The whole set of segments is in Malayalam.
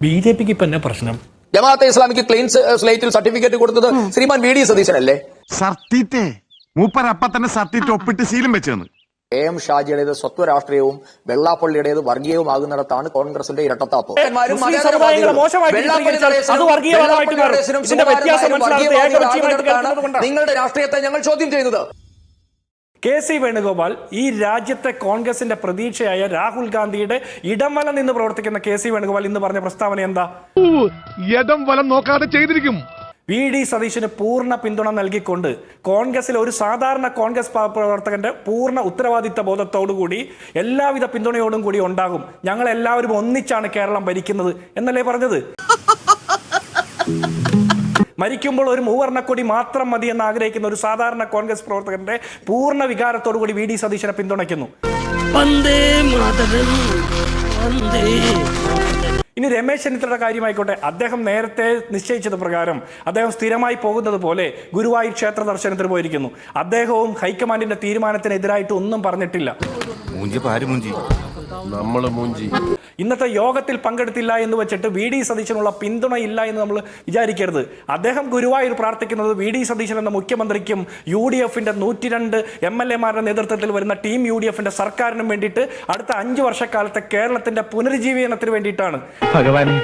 ബിജെപിക്ക് ഇപ്പൊ എന്നാ പ്രശ്നം? ജമാഅത്തെ ഇസ്ലാമിക്ക് ക്ലീൻ സ്ലേറ്റിൽ സർട്ടിഫിക്കറ്റ് കൊടുത്തത് ശ്രീമാൻ വി.ഡി. സതീശനല്ലേ? സർട്ടിറ്റേ മൂപ്പർ അപ്പ തന്നെ സർട്ടിറ്റ് ഒപ്പിട്ട് ശീലം വെച്ചെന്ന്. എം ഷാജിയുടേത് സ്വത്വ രാഷ്ട്രീയവും വെള്ളാപ്പള്ളിയുടേത് വർഗീയവുമാകുന്നിടത്താണ് കോൺഗ്രസിന്റെ ഇരട്ടത്താപ്പ്. നിങ്ങളുടെ രാഷ്ട്രീയത്തെ ഞങ്ങൾ ചോദ്യം ചെയ്യുന്നത്. കെ.സി. വേണുഗോപാൽ ഈ രാജ്യത്തെ കോൺഗ്രസിന്റെ പ്രതീക്ഷയായ രാഹുൽ ഗാന്ധിയുടെ ഇടം വലം നിന്ന് പ്രവർത്തിക്കുന്ന കെ.സി. വേണുഗോപാൽ ഇന്ന് പറഞ്ഞ പ്രസ്താവന എന്താ? ഇടം വലം നോക്കാതെ ചെയ്തിരിക്കും. വി.ഡി. സതീശന് പൂർണ്ണ പിന്തുണ നൽകിക്കൊണ്ട് കോൺഗ്രസിലെ ഒരു സാധാരണ കോൺഗ്രസ് പ്രവർത്തകന്റെ പൂർണ്ണ ഉത്തരവാദിത്ത ബോധത്തോടുകൂടി എല്ലാവിധ പിന്തുണയോടും കൂടി ഉണ്ടാകും, ഞങ്ങൾ എല്ലാവരും ഒന്നിച്ചാണ് കേരളം ഭരിക്കുന്നത് എന്നല്ലേ പറഞ്ഞത്? മരിക്കുമ്പോൾ ഒരു മൂവർണ്ണക്കൊടി മാത്രം മതി എന്ന് ആഗ്രഹിക്കുന്ന ഒരു സാധാരണ കോൺഗ്രസ് പ്രവർത്തകന്റെ പൂർണ്ണ വികാരത്തോടു കൂടി വി.ഡി. സതീശനെ പിന്തുണയ്ക്കുന്നു. ഇനി രമേശ് ചെന്നിത്തലയുടെ കാര്യമായിക്കോട്ടെ, അദ്ദേഹം നേരത്തെ നിശ്ചയിച്ചത് പ്രകാരം അദ്ദേഹം സ്ഥിരമായി പോകുന്നത് പോലെ ഗുരുവായൂർ ക്ഷേത്ര ദർശനത്തിന് പോയിരിക്കുന്നു. അദ്ദേഹവും ഹൈക്കമാൻഡിന്റെ തീരുമാനത്തിനെതിരായിട്ട് ഒന്നും പറഞ്ഞിട്ടില്ല. ഇന്നത്തെ യോഗത്തിൽ പങ്കെടുത്തില്ല എന്ന് വെച്ചിട്ട് വി.ഡി. സതീശനുള്ള പിന്തുണ ഇല്ല എന്ന് നമ്മൾ വിചാരിക്കരുത്. അദ്ദേഹം ഗുരുവായൂർ പ്രാർത്ഥിക്കുന്നത് വി.ഡി. സതീശൻ എന്ന മുഖ്യമന്ത്രിക്കും UDFന്റെ 102 MLA-മാരുടെ നേതൃത്വത്തിൽ വരുന്ന ടീം UDFന്റെ സർക്കാരിനും വേണ്ടിയിട്ട് അടുത്ത 5 വർഷക്കാലത്തെ കേരളത്തിന്റെ പുനരുജ്ജീവനത്തിന് വേണ്ടിയിട്ടാണ്. ഭഗവാനെ,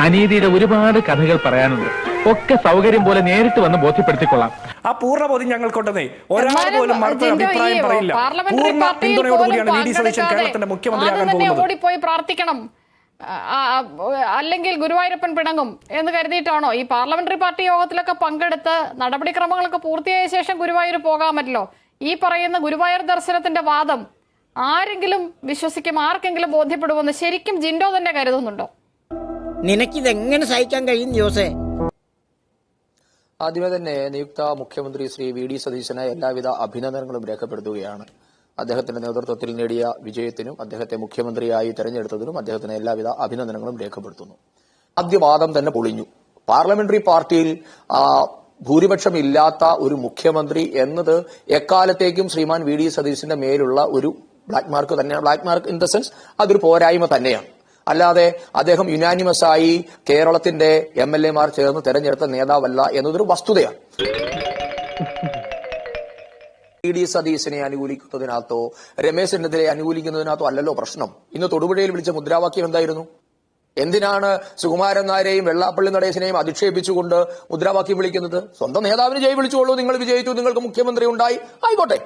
അനീതിയുടെ ഒരുപാട് കഥകൾ പറയാനുണ്ട്. ഒക്കെ സൗകര്യം പോലെ നേരിട്ട് വന്ന് ബോധ്യപ്പെടുത്തിക്കൊള്ളാം. ആ പൂർണ്ണ ബോധ്യം ഞങ്ങൾക്കുണ്ടെന്നേ ഒരാൾ പോലും അഭിപ്രായം പറയില്ല. പൂർണ്ണ പിന്തുണയോടുകൂടിയാണ് വി.ഡി. സതീശൻ കേരളത്തിന്റെ മുഖ്യമന്ത്രിയാകാൻ പോകുന്നത്. ഓടിപ്പോയി പ്രാർത്ഥിക്കണം, അല്ലെങ്കിൽ ഗുരുവായൂരപ്പൻ പിണങ്ങും എന്ന് കരുതിയിട്ടാണോ ഈ പാർലമെന്ററി പാർട്ടി യോഗത്തിലൊക്കെ പങ്കെടുത്ത് നടപടിക്രമങ്ങളൊക്കെ പൂർത്തിയായ ശേഷം ഗുരുവായൂർ പോകാമല്ലോ? ഈ പറയുന്ന ഗുരുവായൂർ ദർശനത്തിന്റെ വാദം ആരെങ്കിലും വിശ്വസിക്കും, ആർക്കെങ്കിലും ബോധ്യപ്പെടുമെന്ന് ശരിക്കും ജിൻഡോ തന്നെ കരുതുന്നുണ്ടോ? നിനക്കിതെങ്ങനെ സഹിക്കാൻ കഴിയും ജോസേ? ആദ്യമേ തന്നെ നിയുക്ത മുഖ്യമന്ത്രി ശ്രീ വി.ഡി. സതീശന് എല്ലാവിധ അഭിനന്ദനങ്ങളും രേഖപ്പെടുത്തുകയാണ്. അദ്ദേഹത്തിന്റെ നേതൃത്വത്തിൽ നേടിയ വിജയത്തിനും അദ്ദേഹത്തെ മുഖ്യമന്ത്രിയായി തെരഞ്ഞെടുത്തതിനും അദ്ദേഹത്തിന് എല്ലാവിധ അഭിനന്ദനങ്ങളും രേഖപ്പെടുത്തുന്നു. ആദ്യവാദം തന്നെ പൊളിഞ്ഞു. പാർലമെന്ററി പാർട്ടിയിൽ ഭൂരിപക്ഷം ഇല്ലാത്ത ഒരു മുഖ്യമന്ത്രി എന്നത് എക്കാലത്തേക്കും ശ്രീമാൻ വി.ഡി. സതീശന്റെ മേലുള്ള ഒരു ബ്ലാക്ക് മാർക്ക് തന്നെയാണ്. Black mark in the sense അതൊരു പോരായ്മ തന്നെയാണ്. അല്ലാതെ അദ്ദേഹം യുനാനിമസ് ആയി കേരളത്തിന്റെ MLA-മാർ ചേർന്ന് തെരഞ്ഞെടുത്ത നേതാവല്ല എന്നതൊരു വസ്തുതയാണ്. വി.ഡി. സതീശനെ അനുകൂലിക്കുന്നതിനകത്തോ രമേശ് ചെന്നിത്തലയെ അനുകൂലിക്കുന്നതിനകത്തോ അല്ലല്ലോ പ്രശ്നം. ഇന്ന് തൊടുപുഴയിൽ വിളിച്ച മുദ്രാവാക്യം എന്തായിരുന്നു? എന്തിനാണ് സുകുമാരൻ നായരെയും വെള്ളാപ്പള്ളി നടേശനെയും അധിക്ഷേപിച്ചുകൊണ്ട് മുദ്രാവാക്യം വിളിക്കുന്നത്? സ്വന്തം നേതാവിന് ജയ് വിളിച്ചോളൂ, നിങ്ങൾ വിജയിച്ചു, നിങ്ങൾക്ക് മുഖ്യമന്ത്രി ഉണ്ടായി, ആയിക്കോട്ടെ.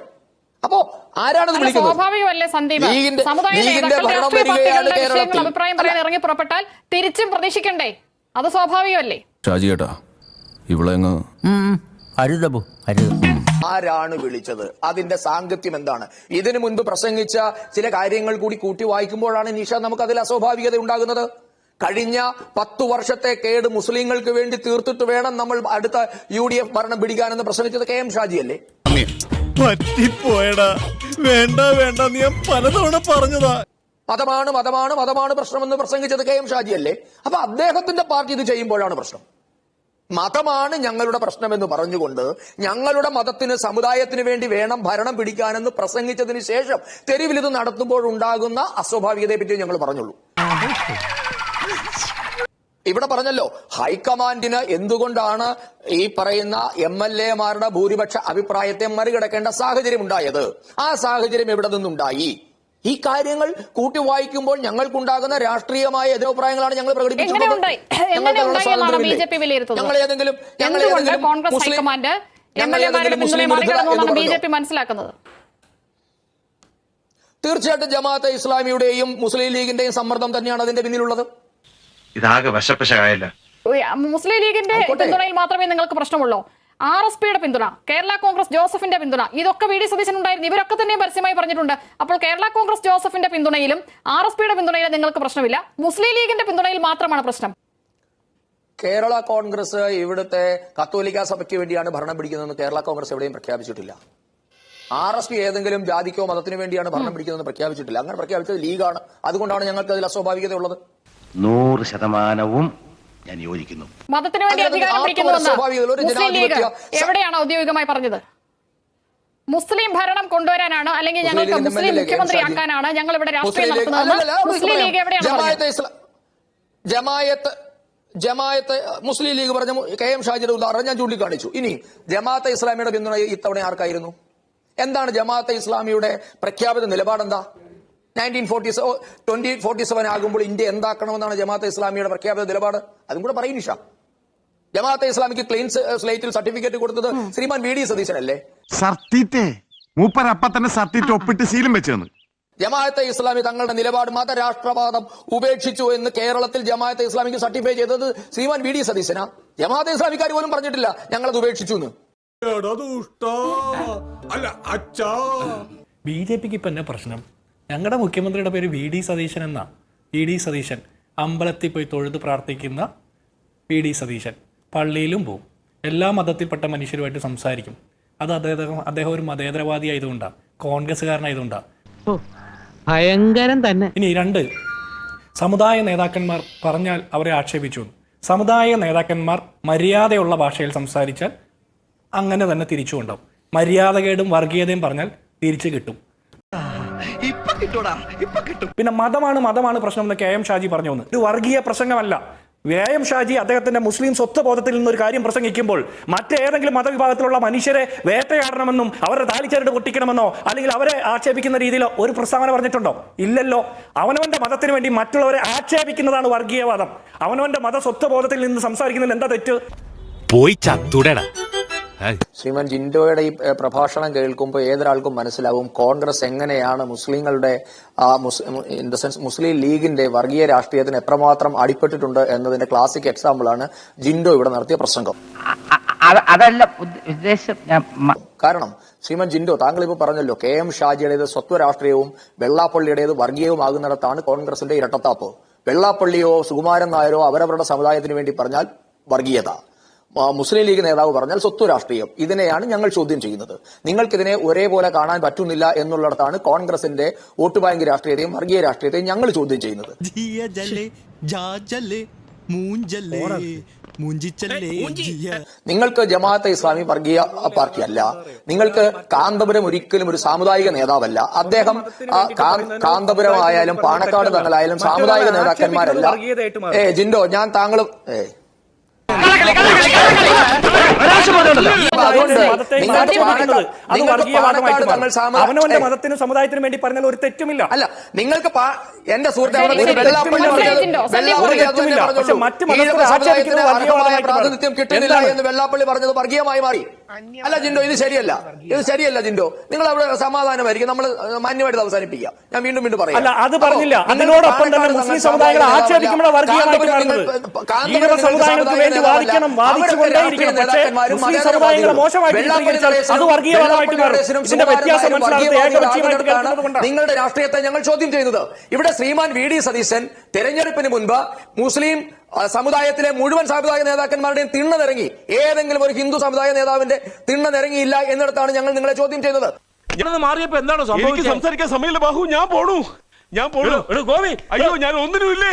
അപ്പോ ആരാണത് വിളിക്കുന്നത്? സ്വാഭാവികമല്ലേ സന്ദീപ്? അഭിപ്രായം പറയാൻ ഇറങ്ങി പുറപ്പെട്ടാൽ തിരിച്ചും പ്രതീക്ഷിക്കണ്ടേ? അത് സ്വാഭാവികമല്ലേ? ആരാണ് വിളിച്ചത്? അതിന്റെ സാങ്കത്യം എന്താണ്? ഇതിനു മുൻപ് പ്രസംഗിച്ച ചില കാര്യങ്ങൾ കൂടി കൂട്ടി വായിക്കുമ്പോഴാണ് നിഷ നമുക്ക് അതിൽ അസ്വാഭാവികത ഉണ്ടാകുന്നത്. കഴിഞ്ഞ 10 വർഷത്തെ കേട് മുസ്ലിങ്ങൾക്ക് വേണ്ടി തീർത്തിട്ട് വേണം നമ്മൾ അടുത്ത UDF ഭരണം പിടിക്കാനെന്ന് പ്രസംഗിച്ചത് KM ഷാജി അല്ലേ? പറ്റിപ്പോയടാ, വേണ്ട വേണ്ട, നീ പലതവണ പറഞ്ഞതാ. മതമാണ് മതമാണ് മതമാണ് പ്രശ്നമെന്ന് പ്രസംഗിച്ചത് KM ഷാജി അല്ലേ? അപ്പൊ അദ്ദേഹത്തിന്റെ പാർട്ടി ഇത് ചെയ്യുമ്പോഴാണ് പ്രശ്നം. മതമാണ് ഞങ്ങളുടെ പ്രശ്നമെന്ന് പറഞ്ഞുകൊണ്ട് ഞങ്ങളുടെ മതത്തിന് സമുദായത്തിന് വേണ്ടി വേണം ഭരണം പിടിക്കാനെന്ന് പ്രസംഗിച്ചതിന് ശേഷം തെരുവിൽ ഇത് നടത്തുമ്പോഴുണ്ടാകുന്ന അസ്വാഭാവികതയെ പറ്റി ഞങ്ങൾ പറഞ്ഞുള്ളൂ. ഇവിടെ പറഞ്ഞല്ലോ, ഹൈക്കമാൻഡിന് എന്തുകൊണ്ടാണ് ഈ പറയുന്ന MLA-മാരുടെ ഭൂരിപക്ഷ അഭിപ്രായത്തെ മറികടക്കേണ്ട സാഹചര്യം ഉണ്ടായത്? ആ സാഹചര്യം എവിടെ നിന്നുണ്ടായി? ഈ കാര്യങ്ങൾ കൂട്ടി വായിക്കുമ്പോൾ ഞങ്ങൾക്കുണ്ടാകുന്ന രാഷ്ട്രീയമായ എതിരഭിപ്രായങ്ങളാണ് ഞങ്ങൾ പ്രകടിപ്പിച്ചിട്ടുള്ളത്. തീർച്ചയായിട്ടും ജമാഅത്തെ ഇസ്ലാമിയുടെയും മുസ്ലിം ലീഗിന്റെയും സമ്മർദ്ദം തന്നെയാണ് അതിന്റെ പിന്നിലുള്ളത്. ഇതാകെ വശപ്പശകായല്ല. മുസ്ലിം ലീഗിന്റെ പിന്തുണയിൽ മാത്രമേ നിങ്ങൾക്ക് പ്രശ്നമുള്ളൂ? RSPയുടെ പിന്തുണ, കേരള കോൺഗ്രസ് ജോസഫിന്റെ പിന്തുണ, ഇതൊക്കെ വി.ഡി. സതീശൻ ഉണ്ടായിരുന്നു. ഇവരൊക്കെ തന്നെ പരസ്യമായി പറഞ്ഞിട്ടുണ്ട്. അപ്പോൾ കേരള കോൺഗ്രസ് ജോസഫിന്റെ പിന്തുണയിലും RSPയുടെ പിന്തുണയിലും നിങ്ങൾക്ക് പ്രശ്നമില്ല, മുസ്ലിം ലീഗിന്റെ പിന്തുണയിൽ മാത്രമാണ് പ്രശ്നം. കേരള കോൺഗ്രസ് ഇവിടുത്തെ കത്തോലിക്ക സഭയ്ക്ക് വേണ്ടിയാണ് ഭരണം പിടിക്കുന്നതെന്ന് കേരള കോൺഗ്രസ് എവിടെയും പ്രഖ്യാപിച്ചിട്ടില്ല. RSP ഏതെങ്കിലും ജാതിക്കോ മതത്തിനു വേണ്ടിയാണ് ഭരണം പിടിക്കുന്നതെന്ന് പ്രഖ്യാപിച്ചിട്ടില്ല. അങ്ങനെ പ്രഖ്യാപിച്ചത് ലീഗാണ്. അതുകൊണ്ടാണ് ഞങ്ങൾക്ക് അതിൽ അസ്വാഭാവികത ഉള്ളത്. 100% ഞാൻ യോജിക്കുന്നു. മതത്തിന് വേണ്ടി അധികാരം പിടിക്കുന്നുവെന്ന് മുസ്ലിം ലീഗ് എവിടെയാണ് ഔദ്യോഗികമായി പറഞ്ഞത്? മുസ്ലിം ഭരണം കൊണ്ടുവരാനാണ്, അല്ലെങ്കിൽ ഞങ്ങൾക്ക് മുസ്ലിം മുഖ്യമന്ത്രിയാക്കാനാണ് ഞങ്ങൾ ഇവിടെ രാഷ്ട്രീയം നടത്തുന്നത്. മുസ്ലിം ലീഗ് എവിടെയാണ് പറഞ്ഞത്? ജമായത്ത് മുസ്ലിം ലീഗ് പറഞ്ഞ KM ഷാജിയുടെ ഉദാഹരണം ഞാൻ ചൂണ്ടിക്കാണിച്ചു. ഇനി ജമാഅത്തെ ഇസ്ലാമിയുടെ പിന്തുണ ഇത്തവണ ആർക്കായിരുന്നു? എന്താണ് ജമാഅത്തെ ഇസ്ലാമിയുടെ പ്രഖ്യാപിത നിലപാടെന്താ? 2047 ആകുമ്പോൾ ഇന്ത്യ എന്താക്കണമെന്നാണ് ജമാഅത്തെ ഇസ്ലാമിയുടെ പ്രഖ്യാപിത നിലപാട്? അതും കൂടെ പറയും നിഷ. ജമാഅത്തെ ഇസ്ലാമിക്ക് ക്ലീൻ സ്ലേറ്റിൽ സർട്ടിഫിക്കറ്റ് കൊടുത്തത് ശ്രീമാൻ VD സതീശനല്ലേ? സർട്ടിറ്റേ മൂപ്പരപ്പ തന്നെ സർട്ടിറ്റ് ഒപ്പിട്ട് ശീലം വെച്ചെന്ന്. ജമാഅത്തെ ഇസ്ലാമി തങ്ങളുടെ നിലപാട് മതരാഷ്ട്രവാദം ഉപേക്ഷിച്ചു എന്ന് കേരളത്തിൽ ജമാഅത്തെ ഇസ്ലാമിക്ക് സർട്ടിഫൈ ചെയ്തത് ശ്രീമാൻ VD സതീശനാ. ജമാഅത്തെ ഇസ്ലാമിക്കാർ പോലും പറഞ്ഞിട്ടില്ല ഞങ്ങളത് ഉപേക്ഷിച്ചു എന്ന്. BJPക്ക് ഇപ്പൊ എന്നാ പ്രശ്നം? ഞങ്ങളുടെ മുഖ്യമന്ത്രിയുടെ പേര് VD സതീശൻ എന്നാ. VD സതീശൻ അമ്പലത്തിൽ പോയി തൊഴുത് പ്രാർത്ഥിക്കുന്ന VD സതീശൻ. പള്ളിയിലും പോവും, എല്ലാ മതത്തിൽപ്പെട്ട മനുഷ്യരുമായിട്ട് സംസാരിക്കും. അത് അദ്ദേഹം ഒരു മതേതരവാദി ആയതുകൊണ്ടാണ്, കോൺഗ്രസ്സുകാരനായതുകൊണ്ടാണ്. ഭയങ്കരം തന്നെ. ഇനി 2, സമുദായ നേതാക്കന്മാർ പറഞ്ഞാൽ അവരെ ആക്ഷേപിച്ചു. സമുദായ നേതാക്കന്മാർ മര്യാദയുള്ള ഭാഷയിൽ സംസാരിച്ചാൽ അങ്ങനെ തന്നെ തിരിച്ചുകൊണ്ടാവും. മര്യാദകേടും വർഗീയതയും പറഞ്ഞാൽ തിരിച്ചു കിട്ടും. പിന്നെ മതമാണ് പ്രശ്നം എന്ന് KM ഷാജി പറഞ്ഞു. ഒരു വർഗീയ പ്രസംഗമല്ല. KM ഷാജി അദ്ദേഹത്തിന്റെ മുസ്ലിം സ്വത്വ ബോധത്തിൽ നിന്നൊരു കാര്യം പ്രസംഗിക്കുമ്പോൾ മറ്റേതെങ്കിലും മതവിഭാഗത്തിലുള്ള മനുഷ്യരെ വേട്ടയാടണമെന്നും അവരുടെ താലിച്ചരട് പൊട്ടിക്കണമെന്നോ അല്ലെങ്കിൽ അവരെ ആക്ഷേപിക്കുന്ന രീതിയിലോ ഒരു പ്രസ്താവന പറഞ്ഞിട്ടുണ്ടോ? ഇല്ലല്ലോ. അവനവന്റെ മതത്തിന് വേണ്ടി മറ്റുള്ളവരെ ആക്ഷേപിക്കുന്നതാണ് വർഗീയവാദം. അവനവന്റെ മത സ്വത്വ ബോധത്തിൽ നിന്ന് സംസാരിക്കുന്നതിൽ എന്താ തെറ്റ്? പോയി ചത്തുടട. ശ്രീമാൻ ജിൻഡോയുടെ ഈ പ്രഭാഷണം കേൾക്കുമ്പോൾ ഏതൊരാൾക്കും മനസ്സിലാവും കോൺഗ്രസ് എങ്ങനെയാണ് മുസ്ലിങ്ങളുടെ ഇൻ ദ സെൻസ് മുസ്ലിം ലീഗിന്റെ വർഗീയ രാഷ്ട്രീയത്തിന് എത്രമാത്രം അടിപ്പെട്ടിട്ടുണ്ട് എന്നതിന്റെ ക്ലാസിക് എക്സാമ്പിൾ ആണ് ജിൻഡോ ഇവിടെ നടത്തിയ പ്രസംഗം. അതല്ല ഉദ്ദേശം. കാരണം ശ്രീമാൻ ജിൻഡോ, താങ്കൾ ഇപ്പോൾ പറഞ്ഞല്ലോ KM ഷാജിയുടേത് സ്വത്വ രാഷ്ട്രീയവും വെള്ളാപ്പള്ളിയുടേത് വർഗീയവുമാകുന്നിടത്താണ് കോൺഗ്രസിന്റെ ഇരട്ടത്താപ്പ്. വെള്ളാപ്പള്ളിയോ സുകുമാരൻ നായരോ അവരവരുടെ സമുദായത്തിന് വേണ്ടി പറഞ്ഞാൽ വർഗീയത, മുസ്ലിം ലീഗ് നേതാവ് പറഞ്ഞാൽ സ്വത്വ രാഷ്ട്രീയം. ഇതിനെയാണ് ഞങ്ങൾ ചോദ്യം ചെയ്യുന്നത്. നിങ്ങൾക്കിതിനെ ഒരേപോലെ കാണാൻ പറ്റുന്നില്ല എന്നുള്ളിടത്താണ് കോൺഗ്രസിന്റെ വോട്ട് ബാങ്ക് രാഷ്ട്രീയത്തെയും വർഗീയ രാഷ്ട്രീയത്തെയും ഞങ്ങൾ ചോദ്യം ചെയ്യുന്നത്. നിങ്ങൾക്ക് ജമാഅത്തെ ഇസ്ലാമി വർഗീയ പാർട്ടിയല്ല. നിങ്ങൾക്ക് കാന്തപുരം ഒരിക്കലും ഒരു സാമുദായിക നേതാവല്ല. അദ്ദേഹം കാന്തപുരം ആയാലും പാണക്കാട് തങ്ങളായാലും സാമുദായിക നേതാക്കന്മാരല്ല. ജിൻഡോ, ഞാൻ താങ്കളും അവനവന്റെ മതത്തിനും സമുദായത്തിനും വേണ്ടി പറഞ്ഞാൽ ഒരു തെറ്റുമില്ല. അല്ല, നിങ്ങൾക്ക് എന്റെ പ്രാതിനിധ്യം കിട്ടുന്നില്ല എന്ന് വെള്ളാപ്പള്ളി പറഞ്ഞത് വർഗീയമായി മാറി. അല്ല ജിൻഡോ, ഇത് ശരിയല്ല. ജിൻഡോ, നിങ്ങൾ അവിടെ സമാധാനമായിരിക്കും. നമ്മൾ മാന്യമായിട്ട് അവസാനിപ്പിക്കാം. ഞാൻ വീണ്ടും പറയാം. അല്ല, അത് പറഞ്ഞില്ല. അതിനോടൊപ്പം തന്നെ മുസ്ലിം സമുദായങ്ങളെ ആക്ഷേപിക്കുമ്പോൾ വർഗീയമായിട്ട് കാണുന്നത്. സമുദായങ്ങൾക്ക് വേണ്ടി വാദിക്കണം, വാദിച്ചുകൊണ്ടേയിരിക്കണം. പക്ഷേ മുസ്ലിം സമുദായങ്ങളെ മോശമായിട്ട് ചിത്രീകരിച്ചാൽ അത് വർഗീയവാദമായിട്ട് മാറും. ഇതിന്റെ വ്യത്യാസം മനസ്സിലാക്കുന്നത് ഏകപക്ഷീയമായിട്ട് കേൾക്കുന്നതുകൊണ്ടാണ് നിങ്ങളുടെ രാഷ്ട്രീയത്തെ ഞങ്ങൾ ചോദ്യം ചെയ്യുന്നത്. ഇവിടെ ശ്രീമാൻ VD സതീശൻ തെരഞ്ഞെടുപ്പിന് മുൻപ് മുസ്ലിം സമുദായത്തിലെ മുഴുവൻ സമുദായ നേതാക്കന്മാരുടെയും തിണ്ണനിറങ്ങി. ഏതെങ്കിലും ഒരു ഹിന്ദു സമുദായ നേതാവിന്റെ തിണ്ണനിറങ്ങിയില്ല എന്നിടത്താണ് ഞങ്ങൾ നിങ്ങളെ ചോദ്യം ചെയ്യുന്നത്. മാറിയപ്പോ എന്താണ് സംഭവിച്ചത്? സംസാരിക്കാൻ സമയമില്ല ബാഹു. ഞാൻ പോണു. ഗോപി, അയ്യോ, ഞാൻ ഒന്നിനുമില്ലേ.